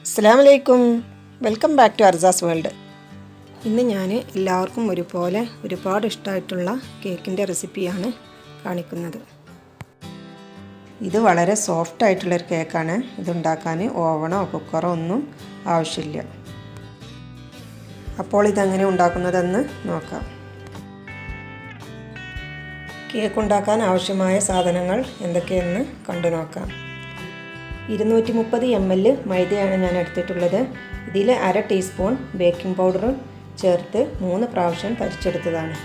അസ്സലാമു അലൈക്കും. Welcome back to അർസാസ് വേൾഡ്. ഇന്ന് ഞാൻ എല്ലാവർക്കും ഒരുപാട് ഇഷ്ടമായിട്ടുള്ള കേക്കിൻ്റെ റെസിപ്പിയാണ് കാണിക്കുന്നത്. ഇത് വളരെ സോഫ്റ്റ് ആയിട്ടുള്ളൊരു കേക്കാണ്. ഇതുണ്ടാക്കാൻ ഓവണോ കുക്കറോ ഒന്നും ആവശ്യമില്ല. അപ്പോൾ ഇതെങ്ങനെ ഉണ്ടാക്കുന്നതെന്ന് നോക്കാം. കേക്ക് ഉണ്ടാക്കാൻ ആവശ്യമായ സാധനങ്ങൾ എന്തൊക്കെയെന്ന് കണ്ടു നോക്കാം. 230 ml മൈദയാണ് ഞാൻ എടുത്തിട്ടുള്ളത്. ഇതിൽ 1/2 ടീസ്പൂൺ ബേക്കിംഗ് പൗഡറും ചേർത്ത് 3 പ്രാവശ്യം തരിച്ചെടുത്തതാണ്.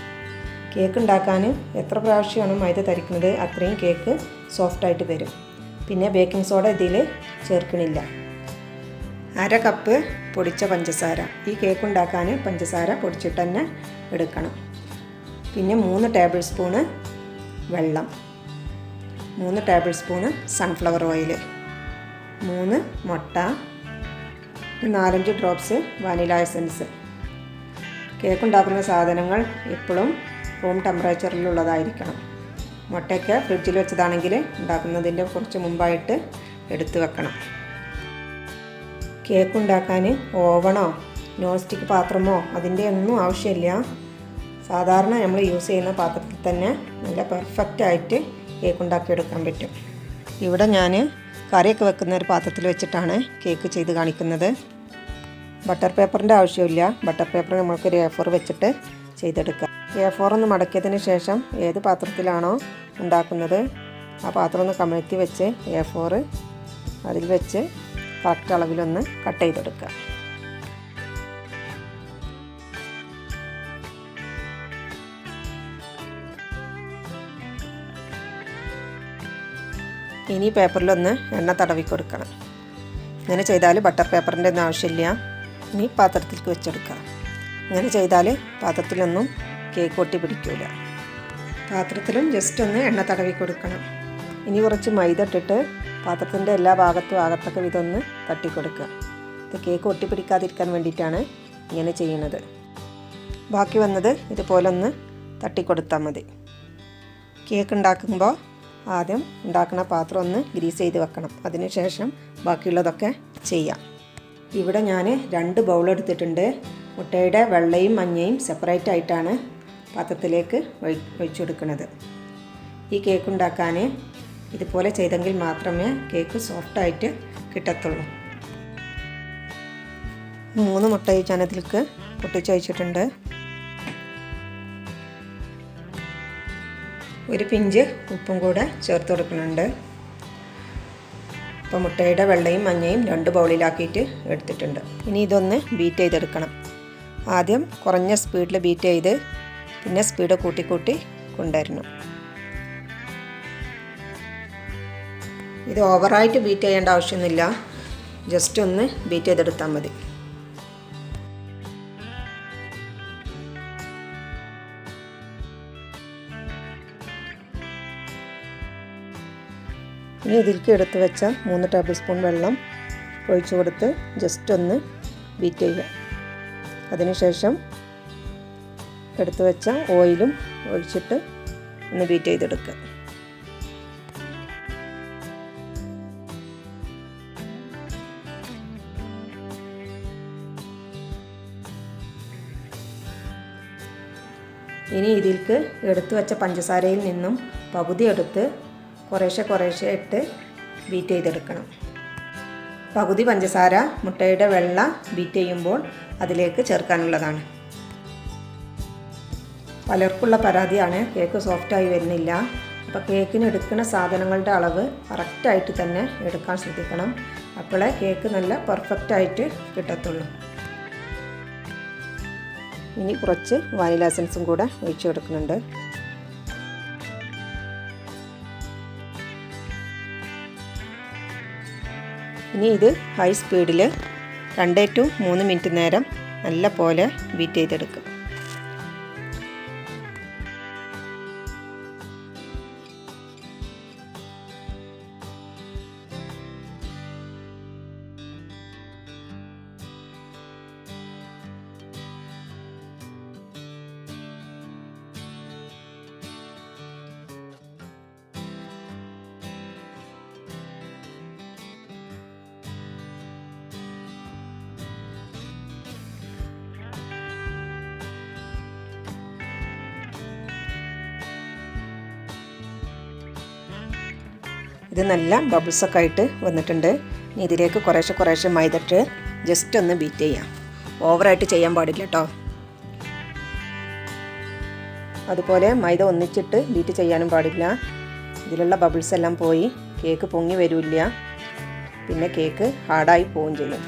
കേക്ക് ഉണ്ടാക്കാൻ എത്ര പ്രാവശ്യമാണ് മൈദ തരിക്കുന്നത് അത്രയും കേക്ക് സോഫ്റ്റായിട്ട് വരും. പിന്നെ ബേക്കിംഗ് സോഡ ഇതിൽ ചേർക്കണില്ല. 1/2 കപ്പ് പൊടിച്ച പഞ്ചസാര. ഈ കേക്ക് ഉണ്ടാക്കാൻ പഞ്ചസാര പൊടിച്ചിട്ട് തന്നെ എടുക്കണം. പിന്നെ 3 ടേബിൾ സ്പൂണ് വെള്ളം, 3 ടേബിൾ സ്പൂണ് സൺഫ്ലവർ ഓയിൽ, 3 മുട്ട, 4-5 ഡ്രോപ്സ് വാനില എസൻസ്. കേക്ക് ഉണ്ടാക്കുന്ന സാധനങ്ങൾ എപ്പോഴും റൂം ടെമ്പറേച്ചറിലുള്ളതായിരിക്കണം. മുട്ടയൊക്കെ ഫ്രിഡ്ജിൽ വെച്ചതാണെങ്കിൽ ഉണ്ടാക്കുന്നതിൻ്റെ കുറച്ച് മുമ്പായിട്ട് എടുത്ത് വെക്കണം. കേക്ക് ഉണ്ടാക്കാൻ ഓവണോ നോൺ സ്റ്റിക്ക് പാത്രമോ അതിൻ്റെ ഒന്നും ആവശ്യമില്ല. സാധാരണ നമ്മൾ യൂസ് ചെയ്യുന്ന പാത്രത്തിൽ തന്നെ നല്ല പെർഫെക്റ്റായിട്ട് കേക്ക് ഉണ്ടാക്കിയെടുക്കാൻ പറ്റും. ഇവിടെ ഞാൻ കറിയൊക്കെ വെക്കുന്ന ഒരു പാത്രത്തിൽ വെച്ചിട്ടാണ് കേക്ക് ചെയ്ത് കാണിക്കുന്നത്. ബട്ടർ പേപ്പറിൻ്റെ ആവശ്യമില്ല. ബട്ടർ പേപ്പർ നമുക്കൊരു A4 വെച്ചിട്ട് ചെയ്തെടുക്കാം. A4 ഒന്ന് മടക്കിയതിന് ശേഷം ഏത് പാത്രത്തിലാണോ ഉണ്ടാക്കുന്നത് ആ പാത്രം ഒന്ന് കമഴ്ത്തി വെച്ച് A4 അതിൽ വെച്ച് കറക്റ്റ് അളവിലൊന്ന് കട്ട് ചെയ്തെടുക്കുക. ഇനി പേപ്പറിലൊന്ന് എണ്ണ തടവി കൊടുക്കണം. ഇങ്ങനെ ചെയ്താൽ ബട്ടർ പേപ്പറിൻ്റെ ഒന്നും ആവശ്യമില്ല. ഇനി പാത്രത്തിലേക്ക് വെച്ചെടുക്കുക. ഇങ്ങനെ ചെയ്താൽ പാത്രത്തിലൊന്നും കേക്ക് ഒട്ടി പിടിക്കില്ല. പാത്രത്തിലും ജസ്റ്റ് ഒന്ന് എണ്ണ തടവി കൊടുക്കണം. ഇനി കുറച്ച് മൈദ ഇട്ടിട്ട് പാത്രത്തിൻ്റെ എല്ലാ ഭാഗത്തും ആകത്തക്ക വിധമൊന്ന് തട്ടിക്കൊടുക്കുക. ഇത് കേക്ക് ഒട്ടി പിടിക്കാതിരിക്കാൻ വേണ്ടിയിട്ടാണ് ഇങ്ങനെ ചെയ്യുന്നത്. ബാക്കി വന്നത് ഇതുപോലെ ഒന്ന് തട്ടിക്കൊടുത്താൽ മതി. കേക്ക് ഉണ്ടാക്കുമ്പോൾ ആദ്യം ഉണ്ടാക്കുന്ന പാത്രം ഒന്ന് ഗ്രീസ് ചെയ്ത് വെക്കണം. അതിനുശേഷം ബാക്കിയുള്ളതൊക്കെ ചെയ്യാം. ഇവിടെ ഞാൻ 2 ബൗൾ എടുത്തിട്ടുണ്ട്. മുട്ടയുടെ വെള്ളയും മഞ്ഞയും സെപ്പറേറ്റ് ആയിട്ടാണ് പാത്രത്തിലേക്ക് ഒഴിച്ചു കൊടുക്കുന്നത്. ഈ കേക്ക് ഉണ്ടാക്കാൻ ഇതുപോലെ ചെയ്തെങ്കിൽ മാത്രമേ കേക്ക് സോഫ്റ്റായിട്ട് കിട്ടത്തുള്ളൂ. 3 മുട്ട ഞാൻ അതിലേക്ക് പൊട്ടിച്ചൊഴിച്ചിട്ടുണ്ട്. 1 പിഞ്ച് ഉപ്പും കൂടെ ചേർത്ത് കൊടുക്കുന്നുണ്ട്. അപ്പോൾ മുട്ടയുടെ വെള്ളയും മഞ്ഞയും 2 ബൗളിലാക്കിയിട്ട് എടുത്തിട്ടുണ്ട്. ഇനി ഇതൊന്ന് ബീറ്റ് ചെയ്തെടുക്കണം. ആദ്യം കുറഞ്ഞ സ്പീഡിൽ ബീറ്റ് ചെയ്ത് പിന്നെ സ്പീഡ് കൂട്ടി കൊണ്ടുവരണം. ഇത് ഓവറായിട്ട് ബീറ്റ് ചെയ്യേണ്ട ആവശ്യമൊന്നുമില്ല. ജസ്റ്റ് ഒന്ന് ബീറ്റ് ചെയ്തെടുത്താൽ മതി. ഇനി ഇതിലേക്ക് എടുത്ത് വെച്ച 3 ടേബിൾ സ്പൂൺ വെള്ളം ഒഴിച്ചു കൊടുത്ത് ജസ്റ്റ് ഒന്ന് ബീറ്റ് ചെയ്യുക. അതിനുശേഷം എടുത്ത് വെച്ച ഓയിലും ഒഴിച്ചിട്ട് ഒന്ന് ബീറ്റ് ചെയ്തെടുക്കുക. ഇനി ഇതിലേക്ക് എടുത്തു വെച്ച പഞ്ചസാരയിൽ നിന്നും പകുതി എടുത്ത് കുറേശ്ശെ ഇട്ട് ബീറ്റ് ചെയ്തെടുക്കണം. പകുതി പഞ്ചസാര മുട്ടയുടെ വെള്ള ബീറ്റ് ചെയ്യുമ്പോൾ അതിലേക്ക് ചേർക്കാനുള്ളതാണ്. പലർക്കുള്ള പരാതിയാണ് കേക്ക് സോഫ്റ്റായി വരുന്നില്ല. അപ്പോൾ കേക്കിന് എടുക്കുന്ന സാധനങ്ങളുടെ അളവ് കറക്റ്റായിട്ട് തന്നെ എടുക്കാൻ ശ്രദ്ധിക്കണം. അപ്പോഴേ കേക്ക് നല്ല പെർഫെക്റ്റായിട്ട് കിട്ടത്തുള്ളൂ. ഇനി കുറച്ച് വാനില എസൻസും കൂടെ ഒഴിച്ചു കൊടുക്കുന്നുണ്ട്. ഇനി ഇത് ഹൈ സ്പീഡിൽ 2 to 3 മിനിറ്റ് നേരം നല്ല പോലെ ബീറ്റ് ചെയ്തെടുക്കുക. ഇത് നല്ല ബബിൾസൊക്കെ ആയിട്ട് വന്നിട്ടുണ്ട്. ഇനി ഇതിലേക്ക് കുറേശ്ശെ മൈദ ഇട്ട് ജസ്റ്റ് ഒന്ന് ബീറ്റ് ചെയ്യാം. ഓവറായിട്ട് ചെയ്യാൻ പാടില്ല കേട്ടോ. അതുപോലെ മൈദ ഒന്നിച്ചിട്ട് ബീറ്റ് ചെയ്യാനും പാടില്ല. ഇതിലുള്ള ബബിൾസ് എല്ലാം പോയി കേക്ക് പൊങ്ങി വരില്ല, പിന്നെ കേക്ക് ഹാർഡായി പോവുകയും ചെയ്യും.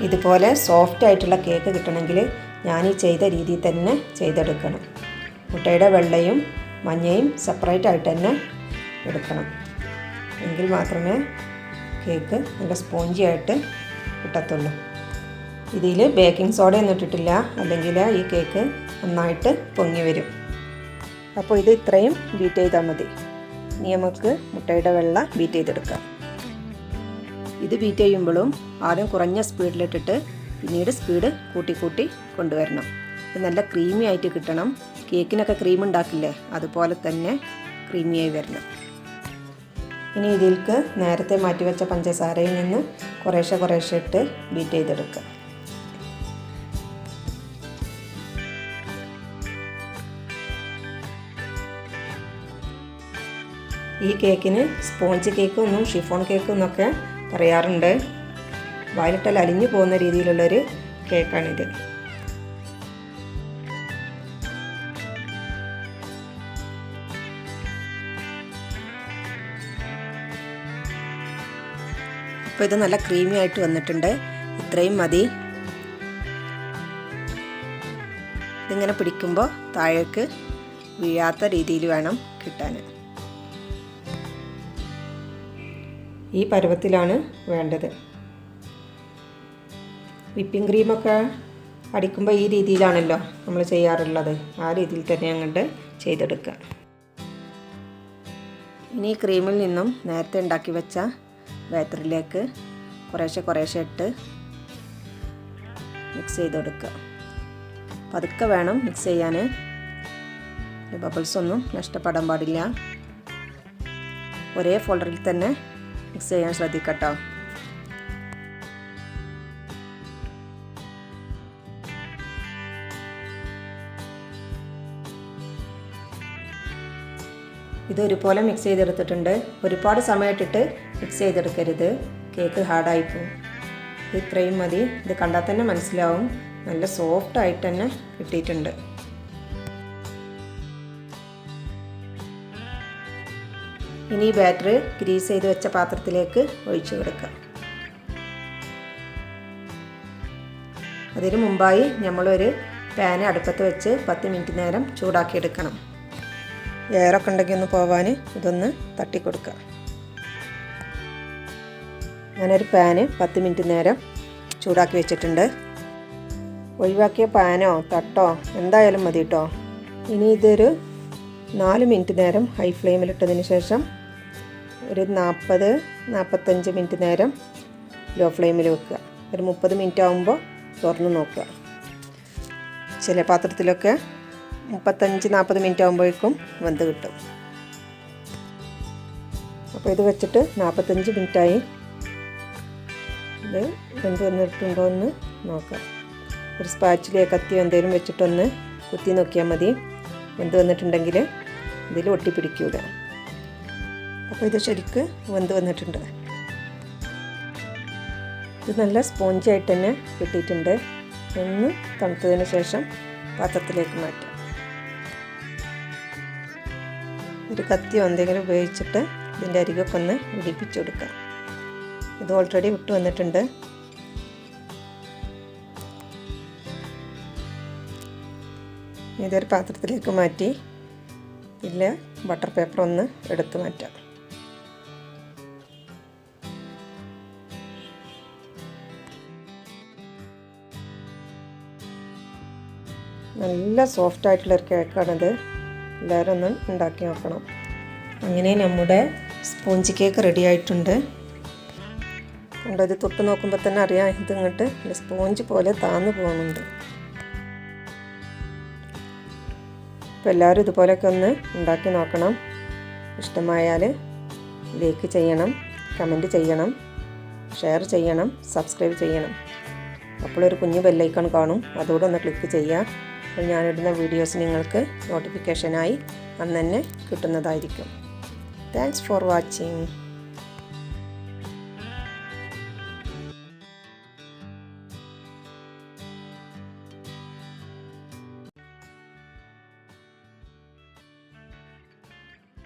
ഇതുപോലെ സോഫ്റ്റ് ആയിട്ടുള്ള കേക്ക് കിട്ടണമെങ്കിൽ ഞാൻ ഈ ചെയ്ത രീതിയിൽ തന്നെ ചെയ്തെടുക്കണം. മുട്ടയുടെ വെള്ളയും മഞ്ഞയും സെപ്പറേറ്റ് ആയിട്ട് തന്നെ എടുക്കണം. എങ്കിൽ മാത്രമേ കേക്ക് നല്ല സ്പോഞ്ചി ആയിട്ട് കിട്ടത്തുള്ളൂ. ഇതിൽ ബേക്കിംഗ് സോഡയൊന്നും ഇട്ടിട്ടില്ല, അല്ലെങ്കിൽ ഈ കേക്ക് നന്നായിട്ട് പൊങ്ങി വരും. അപ്പോൾ ഇത് ഇത്രയും ബീറ്റ് ചെയ്താൽ മതി. ഇനി നമുക്ക് മുട്ടയുടെ വെള്ള ബീറ്റ് ചെയ്തെടുക്കാം. ഇത് ബീറ്റ് ചെയ്യുമ്പോഴും ആദ്യം കുറഞ്ഞ സ്പീഡിലിട്ടിട്ട് പിന്നീട് സ്പീഡ് കൂട്ടി കൊണ്ടുവരണം. ഇത് നല്ല ക്രീമി ആയിട്ട് കിട്ടണം. കേക്കിനൊക്കെ ക്രീം ഉണ്ടാക്കില്ലേ, അതുപോലെ തന്നെ ക്രീമിയായി വരണം. ഇനി ഇതിലേക്ക് നേരത്തെ മാറ്റിവെച്ച പഞ്ചസാരയിൽ നിന്ന് കുറേശ്ശെ ഇട്ട് ബീറ്റ് ചെയ്തെടുക്കുക. ഈ കേക്കിന് സ്പോഞ്ച് കേക്കൊന്നും ഷിഫോൺ കേക്കെന്നൊക്കെ പറയാറുണ്ട്. വായിലിട്ടാൽ അലിഞ്ഞു പോകുന്ന രീതിയിലുള്ളൊരു കേക്കാണിത്. അപ്പോൾ ഇത് നല്ല ക്രീമി ആയിട്ട് വന്നിട്ടുണ്ട്. ഇത്രയും മതി. ഇതിങ്ങനെ പിടിക്കുമ്പോൾ താഴേക്ക് വീഴാത്ത രീതിയിൽ വേണം കിട്ടാൻ. ഈ പരുവത്തിലാണ് വേണ്ടത്. വിപ്പിംഗ് ക്രീമൊക്കെ അടിക്കുമ്പോൾ ഈ രീതിയിലാണല്ലോ നമ്മൾ ചെയ്യാറുള്ളത്. ആ രീതിയിൽ തന്നെ അങ്ങോട്ട് ചെയ്തെടുക്കുക. ഇനി ഈ ക്രീമിൽ നിന്നും നേരത്തെ ഉണ്ടാക്കി വെച്ച ബാറ്ററിലേക്ക് കുറേശ്ശെ ഇട്ട് മിക്സ് ചെയ്തെടുക്കുക. പതുക്കെ വേണം മിക്സ് ചെയ്യാൻ. ബബിൾസ് ഒന്നും നഷ്ടപ്പെടാൻ പാടില്ല. ഒരേ ഫോൾഡറിൽ തന്നെ മിക്സ് ചെയ്യാൻ ശ്രദ്ധിക്കട്ടോ. ഇത് ഒരുപോലെ മിക്സ് ചെയ്തെടുത്തിട്ടുണ്ട്. ഒരുപാട് സമയമിട്ടിട്ട് മിക്സ് ചെയ്തെടുക്കരുത്, കേക്ക് ഹാർഡായി പോകും. ഇത്രയും മതി. ഇത് കണ്ടാൽ തന്നെ മനസ്സിലാവും നല്ല സോഫ്റ്റ് ആയിട്ട് തന്നെ കിട്ടിയിട്ടുണ്ട്. ഇനി ഈ ബാറ്റർ ഗ്രീസ് ചെയ്ത് വെച്ച പാത്രത്തിലേക്ക് ഒഴിച്ചു കൊടുക്കുക. അതിന് മുമ്പായി നമ്മളൊരു പാന് അടുപ്പത്ത് വെച്ച് 10 മിനിറ്റ് നേരം ചൂടാക്കിയെടുക്കണം. എയറൊക്കെ ഉണ്ടെങ്കിൽ ഒന്ന് പോവാൻ ഇതൊന്ന് തട്ടിക്കൊടുക്കുക. ഞാനൊരു പാന് 10 മിനിറ്റ് നേരം ചൂടാക്കി വെച്ചിട്ടുണ്ട്. ഒഴിവാക്കിയ പാനോ തട്ടോ എന്തായാലും മതി കേട്ടോ. ഇനി ഇതൊരു 4 മിനിറ്റ് നേരം ഹൈ ഫ്ലെയിമിലിട്ടതിന് ശേഷം ഒരു 40-45 മിനിറ്റ് നേരം ലോ ഫ്ലെയിമിൽ വെക്കുക. ഒരു 30 മിനിറ്റ് ആകുമ്പോൾ തുറന്ന് നോക്കുക. ചില പാത്രത്തിലൊക്കെ 35-40 മിനിറ്റ് ആകുമ്പോഴേക്കും വെന്ത് കിട്ടും. അപ്പോൾ ഇത് വെച്ചിട്ട് 45 മിനിറ്റായി. ഇത് വെന്ത് വന്നിട്ടുണ്ടോ എന്ന് നോക്കാം. ഒരു സ്പാച്ചിലോ കത്തിയോ എന്തെങ്കിലും വെച്ചിട്ടൊന്ന് കുത്തി നോക്കിയാൽ മതി. വെന്ത് വന്നിട്ടുണ്ടെങ്കിൽ ഇതിൽ ഒട്ടിപ്പിടിക്കൂല. അപ്പോൾ ഇത് ശരിക്ക് വെന്ത് വന്നിട്ടുണ്ട്. ഇത് നല്ല സ്പോഞ്ചായിട്ട് തന്നെ കിട്ടിയിട്ടുണ്ട്. ഒന്ന് തണുത്തതിന് ശേഷം പാത്രത്തിലേക്ക് മാറ്റാം. ഒരു കത്തിയോ എന്തെങ്കിലും ഉപയോഗിച്ചിട്ട് ഇതിൻ്റെ അരികൊക്കെ ഒന്ന് ഇടിപ്പിച്ചു കൊടുക്കാം. ഇത് ഓൾറെഡി വിട്ട് വന്നിട്ടുണ്ട്. ഇതൊരു പാത്രത്തിലേക്ക് മാറ്റി ഇല്ല ബട്ടർ പേപ്പർ ഒന്ന് എടുത്ത് മാറ്റാം. നല്ല സോഫ്റ്റ് ആയിട്ടുള്ളൊരു കേക്കാണിത്. എല്ലാവരും ഒന്ന് ഉണ്ടാക്കി നോക്കണം. അങ്ങനെ നമ്മുടെ സ്പോഞ്ച് കേക്ക് റെഡി ആയിട്ടുണ്ട്. കണ്ടോ, ഇത് തൊട്ട് നോക്കുമ്പോൾ തന്നെ അറിയാം ഇത് ഇങ്ങോട്ട് സ്പോഞ്ച് പോലെ താന്നു പോകുന്നുണ്ട്. അപ്പോൾ എല്ലാവരും ഇതുപോലെയൊക്കെ ഒന്ന് ഉണ്ടാക്കി നോക്കണം. ഇഷ്ടമായാൽ ലൈക്ക് ചെയ്യണം, കമൻറ്റ് ചെയ്യണം, ഷെയർ ചെയ്യണം, സബ്സ്ക്രൈബ് ചെയ്യണം. അപ്പോൾ ഒരു കുഞ്ഞു ബെല്ലൈക്കൺ കാണും, അതോടെ ഒന്ന് ക്ലിക്ക് ചെയ്യുക. അപ്പോൾ ഞാനിടുന്ന വീഡിയോസ് നിങ്ങൾക്ക് നോട്ടിഫിക്കേഷനായി അന്ന് തന്നെ കിട്ടുന്നതായിരിക്കും. Thanks for watching.